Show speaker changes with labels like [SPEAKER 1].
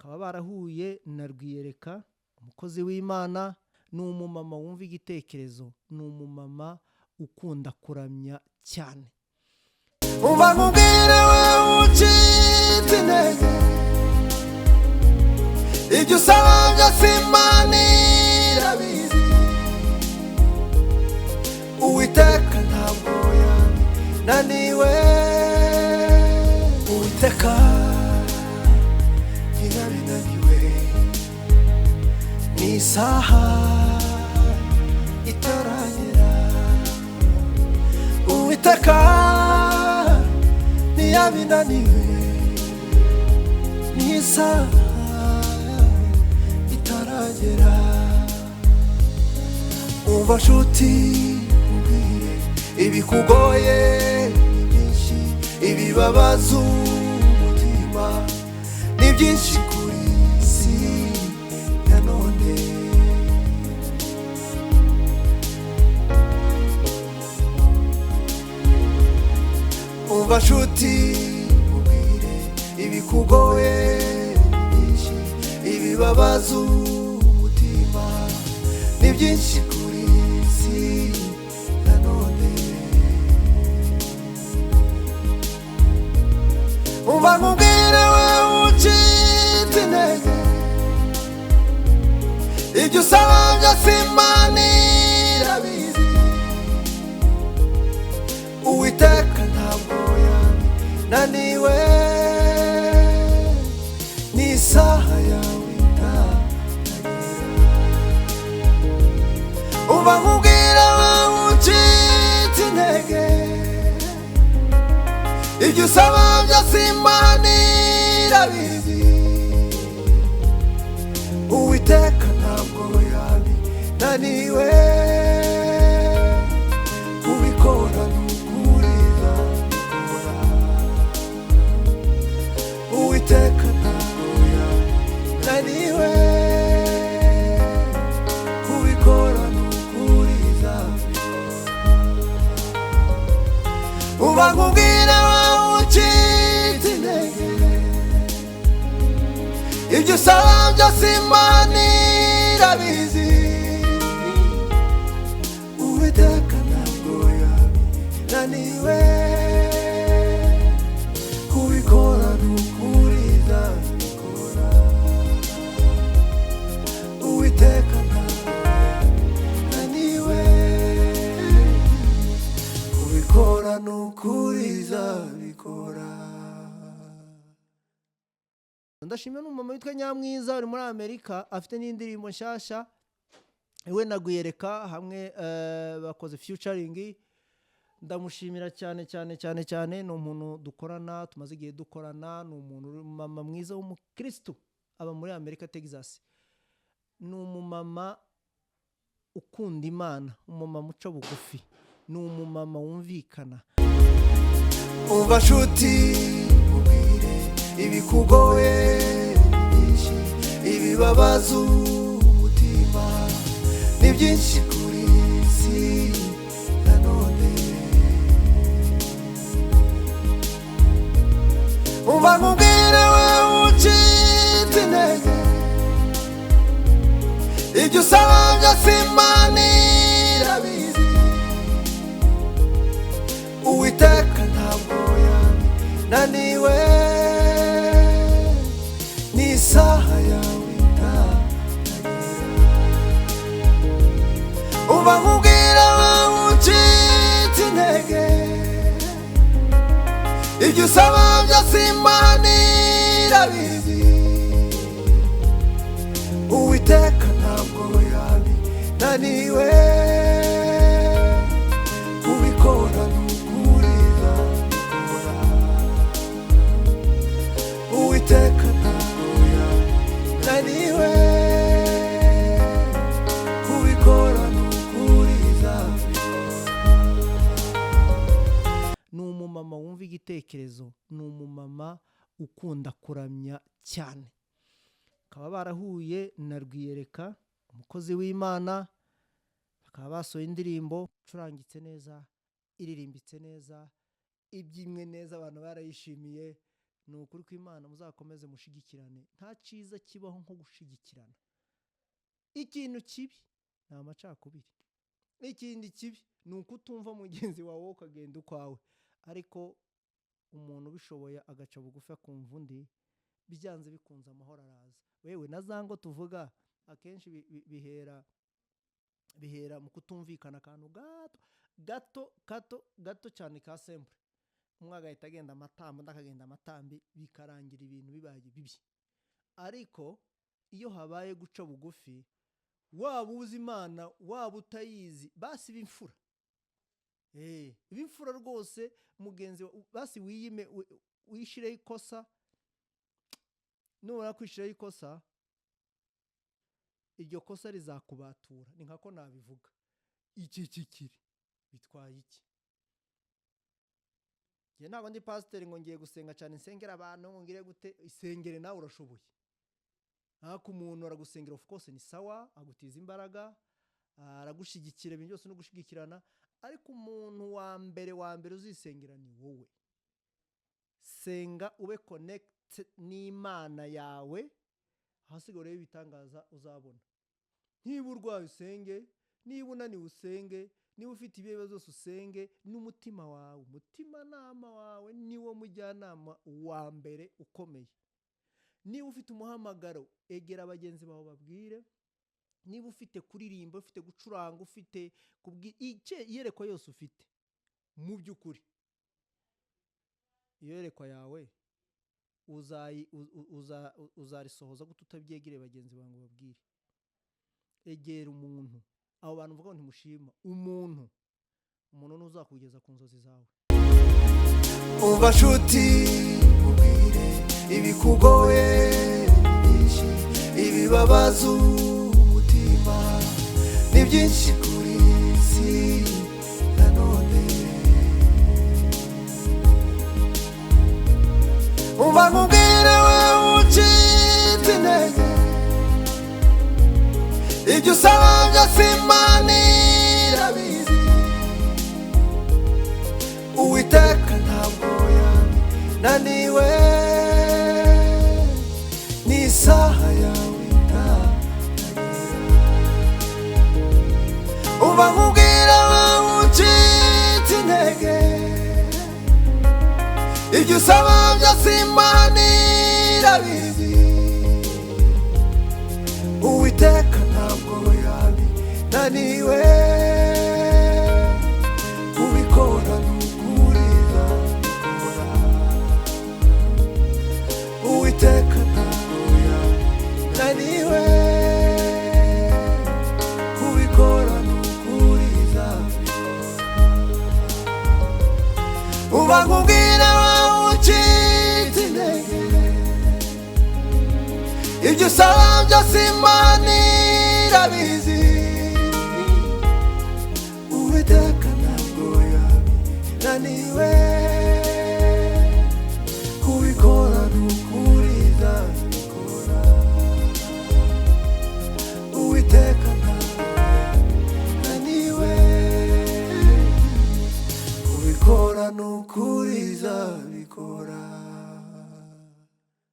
[SPEAKER 1] bakaba barahuye na Rwiyereka umukozi w'Imana. Ni umumama wumva igitekerezo, ni umumama ukunda kuramya cyane.
[SPEAKER 2] Umva nkubwire wewe ucitse intege, ibyo usaba byose Imana irabizi. Uwiteka ntabwo yananiwe, Uwiteka ntiyabinaniwe. N'isaha itaragera, Uwiteka ntiyabinaniwe. N'isaha itaragera, umva nshuti ubwire ibikugoye ni byinshi, ibibabaza umutima ni byinshi kuri isi ya none. Umva nshuti ubwire ibikugoye ni byinshi, ibibabaza umutima ni byinshi kuri isi ya none. Umva nkubwire wewe ucitse intege, ibyo usaba byose Imana irabizi. Uwiteka ntabwo yananiwe, n'isaha yawe itaragera. Umva nkubwire wewe ucitse intege, ibyo usaba byose Imana irabizi. Uwiteka ntabwo yananiwe, kubikora n'ukuriza bikora. Uwiteka ntabwo yananiwe, kubikora n'ukuriza bikora. Umva nkubwire wewe ucitse intege, ibyo usaba byose Imana irabizi. Uwiteka ntabwo yananiwe, kubikora n'ukuriza bikora. Uwiteka ntabwo yananiwe, kubikora n'ukuriza bikora.
[SPEAKER 1] Ndashimira n'umumama witwa Nyamwiza uri muri Amerika, afite n'indirimbo nshyashya iwe na Rwiyereka hamwe bakoze featuring. Ndamushimira cyane cyane cyane cyane. Ni umuntu dukorana, tumaze igihe dukorana. Ni umumama mwiza w'umukristo, aba muri Amerika Texas. Ni umumama ukunda Imana, umumama uca bugufi, ni umumama wumvikana.
[SPEAKER 2] Umva nshuti ubwire ibikugoye ni byinshi, ibibabaza umutima ni byinshi kuri isi ya none. Umva nkubwire wewe ucitse intege, ibyo usaba byose Imana irabizi. Uwiteka ntabwo yananiwe, n'isaha yawe itaragera. Umva nkubwire wewe ucitse intege, ibyo usaba byose Imana irabizi. Uwiteka ntabwo yananiwe, kubikora n'ukuriza bikora. Uwiteka ntabwo yananiwe, kubikora n'ukuriza bikora.
[SPEAKER 1] Ni umumama wumva igitekerezo, ni umumama ukunda kuramya cyane. Bakaba barahuye na Rwiyereka umukozi w'Imana, bakaba basohoye indirimbo icurangitse neza, iririmbitse neza, ibyimwe neza, abantu barayishimiye. ni ukuri kw'Imana muzakomeze mushigikirane. Nta cyiza kibaho nko gushigikirana. Ikintu kibi ni amacakubiri, ikindi kibi ni ukutumva mugenzi wawe ukagenda ukwawe, ariko umuntu ubishoboye agaca bugufi akumva undi, byanze bikunze amahoro araza. Wewe na zango tuvuga akenshi bihera mu kutumvikana akantu gato cyane ka simple. Umwe agahita agenda amatambo, undi akagenda amatambi, bikarangira ibintu bibaye bibi. Ariko iyo habaye guca bugufi, waba uzi Imana waba utayizi, basi b'imfura b'imfura rwose, mugenzi basi wiyime wishireho ikosa, nubona kwishiraho ikosa, iryo kosa rizakubatura. Ni nkako nabivuga, iki kikiri bitwaye iki? Ngiye ntabwo ndi pasiteri ngo ngiye gusenga cyane nsengera abantu ngo ngire gute. Isengere nawe urashoboye. Ariko umuntu aragusengera, of course ni sawa, agutiza imbaraga, aragushigikira, ibintu byose no gushigikirana, ariko umuntu wa mbere uzisengera ni wowe. Senga ube connect n'Imana yawe, ahasigaye rero ibitangaza uzabona. Niba urwaye usenge, niba unaniwe usenge, niba ufite ibibazo byose usenge n'umutima wawe. Umutimanama wawe niwo mujyanama wa mbere ukomeye. Niba ufite umuhamagaro, egera abagenzi bawe babwire. Niba ufite kuririmba, ufite gucuranga, ufite iyerekwa yose ufite, mu by'ukuri iyerekwa yawe uzarisohoza gute utabyegereye bagenzi bawe ngo babwire? Egera umuntu. Abo bantu mvuga ngo ntimushima umuntu ntuzakugeza ku nzozi zawe.
[SPEAKER 2] Umva nshuti ubwire ibikugoye byinshi, ibibabaza umutima ni byinshi kuri isi ya none. Umva nkubwire wewe ucitse intege, ibyo usaba byose Imana irabizi. Uwiteka ntabwo yananiwe, n'isaha yawe itaragera. Umva nkubwire wewe ucitse intege, ibyo usaba byose Imana irabizi. Uwiteka ntabwo yananiwe, kubikora n'ukuriza bikora. Uwiteka ntabwo yananiwe, kubikora n'ukuriza bikora. Umva nkubwire wowe ucitse intege, ibyo usaba byose Imana irabizi. Uwiteka ntabwo yananiwe.